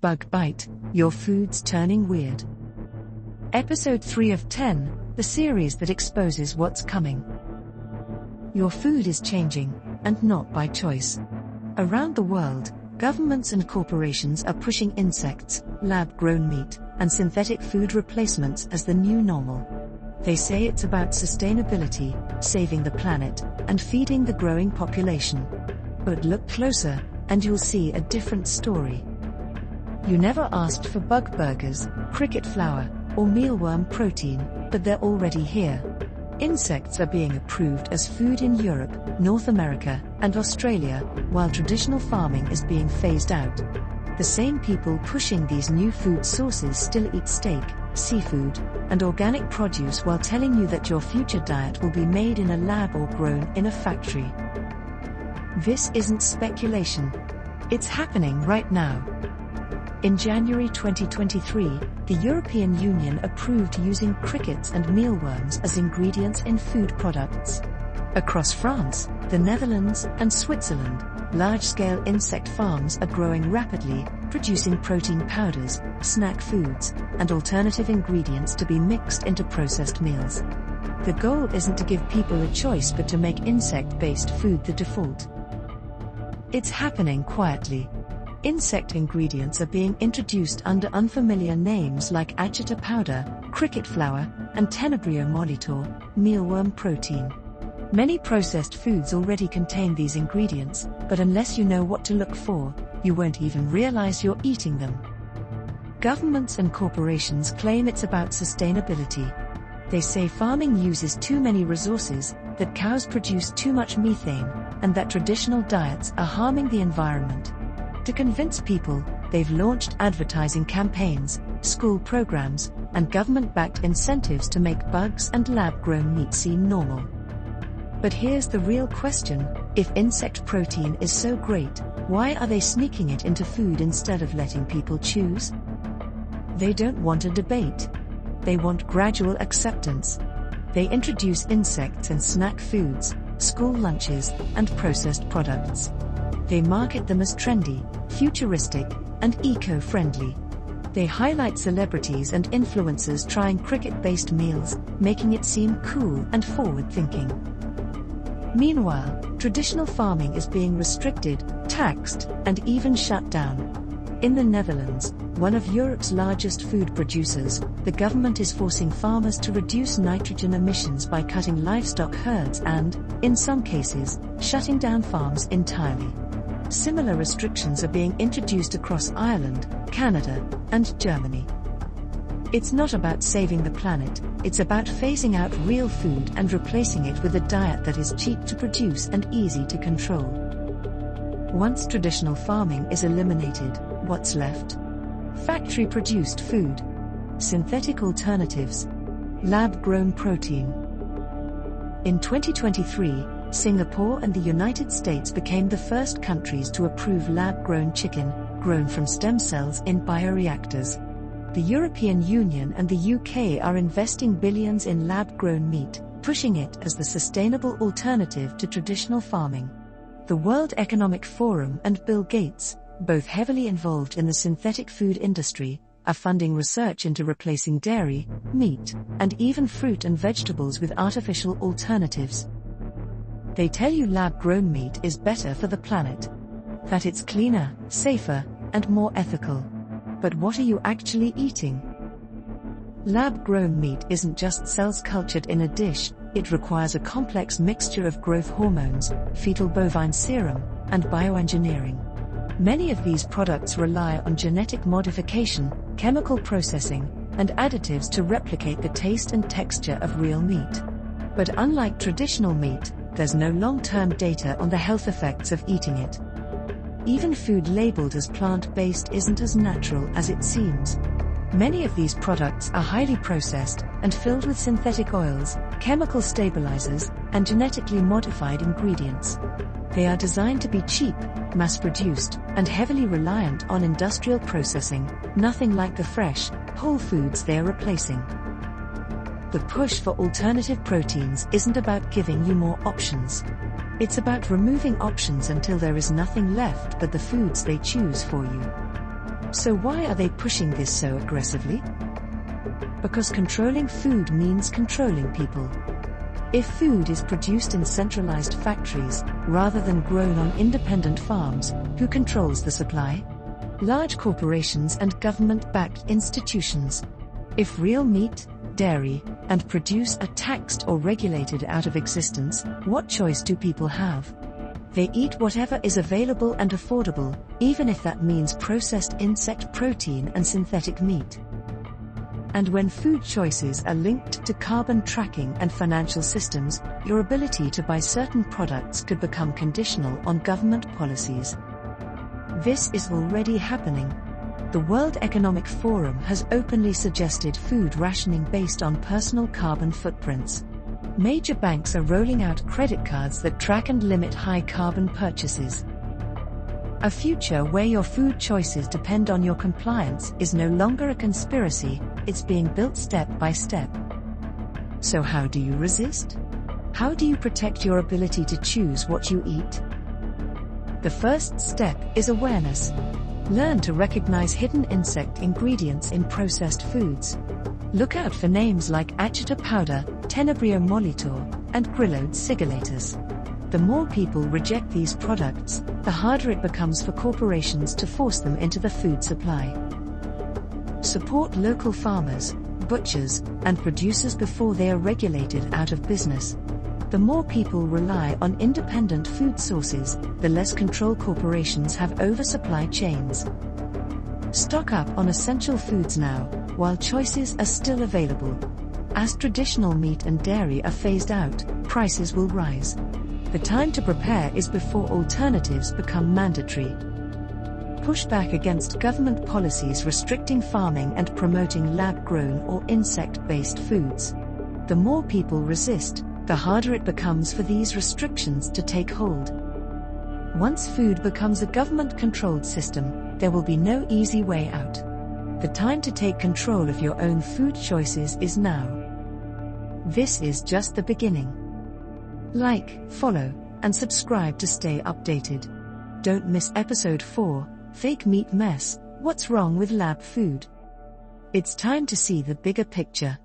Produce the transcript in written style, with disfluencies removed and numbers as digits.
Bug Bite, Your Food's Turning Weird. Episode 3 of 10, the series that exposes what's coming. Your food is changing, and not by choice. Around the world, governments and corporations are pushing insects, lab-grown meat, and synthetic food replacements as the new normal. They say it's about sustainability, saving the planet, and feeding the growing population. But look closer, and you'll see a different story. You never asked for bug burgers, cricket flour, or mealworm protein, but they're already here. Insects are being approved as food in Europe, North America, and Australia, while traditional farming is being phased out. The same people pushing these new food sources still eat steak, seafood, and organic produce while telling you that your future diet will be made in a lab or grown in a factory. This isn't speculation. It's happening right now. In January 2023, the European Union approved using crickets and mealworms as ingredients in food products. Across France, the Netherlands, and Switzerland, large-scale insect farms are growing rapidly, producing protein powders, snack foods, and alternative ingredients to be mixed into processed meals. The goal isn't to give people a choice but to make insect-based food the default. It's happening quietly. Insect ingredients are being introduced under unfamiliar names like agita powder, cricket flour, and Tenebrio molitor, mealworm protein. Many processed foods already contain these ingredients, but unless you know what to look for, you won't even realize you're eating them. Governments and corporations claim it's about sustainability. They say farming uses too many resources, that cows produce too much methane, and that traditional diets are harming the environment. To convince people, they've launched advertising campaigns, school programs, and government-backed incentives to make bugs and lab-grown meat seem normal. But here's the real question: if insect protein is so great, why are they sneaking it into food instead of letting people choose? They don't want a debate. They want gradual acceptance. They introduce insects in snack foods, school lunches, and processed products. They market them as trendy, futuristic, and eco-friendly. They highlight celebrities and influencers trying cricket-based meals, making it seem cool and forward-thinking. Meanwhile, traditional farming is being restricted, taxed, and even shut down. In the Netherlands, one of Europe's largest food producers, the government is forcing farmers to reduce nitrogen emissions by cutting livestock herds and, in some cases, shutting down farms entirely. Similar restrictions are being introduced across Ireland, Canada, and Germany. It's not about saving the planet, it's about phasing out real food and replacing it with a diet that is cheap to produce and easy to control. Once traditional farming is eliminated, what's left? Factory-produced food, synthetic alternatives, lab-grown protein. In 2023, Singapore and the United States became the first countries to approve lab-grown chicken, grown from stem cells in bioreactors. The European Union and the UK are investing billions in lab-grown meat, pushing it as the sustainable alternative to traditional farming. The World Economic Forum and Bill Gates, both heavily involved in the synthetic food industry, are funding research into replacing dairy, meat, and even fruit and vegetables with artificial alternatives. They tell you lab-grown meat is better for the planet, that it's cleaner, safer, and more ethical. But what are you actually eating? Lab-grown meat isn't just cells cultured in a dish, it requires a complex mixture of growth hormones, fetal bovine serum, and bioengineering. Many of these products rely on genetic modification, chemical processing, and additives to replicate the taste and texture of real meat. But unlike traditional meat, there's no long-term data on the health effects of eating it. Even food labeled as plant-based isn't as natural as it seems. Many of these products are highly processed and filled with synthetic oils, chemical stabilizers, and genetically modified ingredients. They are designed to be cheap, mass-produced, and heavily reliant on industrial processing, nothing like the fresh, whole foods they are replacing. The push for alternative proteins isn't about giving you more options. It's about removing options until there is nothing left but the foods they choose for you. So why are they pushing this so aggressively? Because controlling food means controlling people. If food is produced in centralized factories, rather than grown on independent farms, who controls the supply? Large corporations and government-backed institutions. If real meat, dairy, and produce are taxed or regulated out of existence, what choice do people have? They eat whatever is available and affordable, even if that means processed insect protein and synthetic meat. And when food choices are linked to carbon tracking and financial systems, your ability to buy certain products could become conditional on government policies. This is already happening. The World Economic Forum has openly suggested food rationing based on personal carbon footprints. Major banks are rolling out credit cards that track and limit high-carbon purchases. A future where your food choices depend on your compliance is no longer a conspiracy, it's being built step by step. So how do you resist? How do you protect your ability to choose what you eat? The first step is awareness. Learn to recognize hidden insect ingredients in processed foods. Look out for names like acheta powder, Tenebrio molitor, and Grillode sigillatus. The more people reject these products, the harder it becomes for corporations to force them into the food supply. Support local farmers, butchers, and producers before they are regulated out of business. The more people rely on independent food sources, the less control corporations have over supply chains. Stock up on essential foods now, while choices are still available. As traditional meat and dairy are phased out, prices will rise. The time to prepare is before alternatives become mandatory. Push back against government policies restricting farming and promoting lab-grown or insect-based foods. The more people resist, the harder it becomes for these restrictions to take hold. Once food becomes a government-controlled system, there will be no easy way out. The time to take control of your own food choices is now. This is just the beginning. Like, follow, and subscribe to stay updated. Don't miss episode 4, Fake Meat Mess, What's Wrong with Lab Food? It's time to see the bigger picture.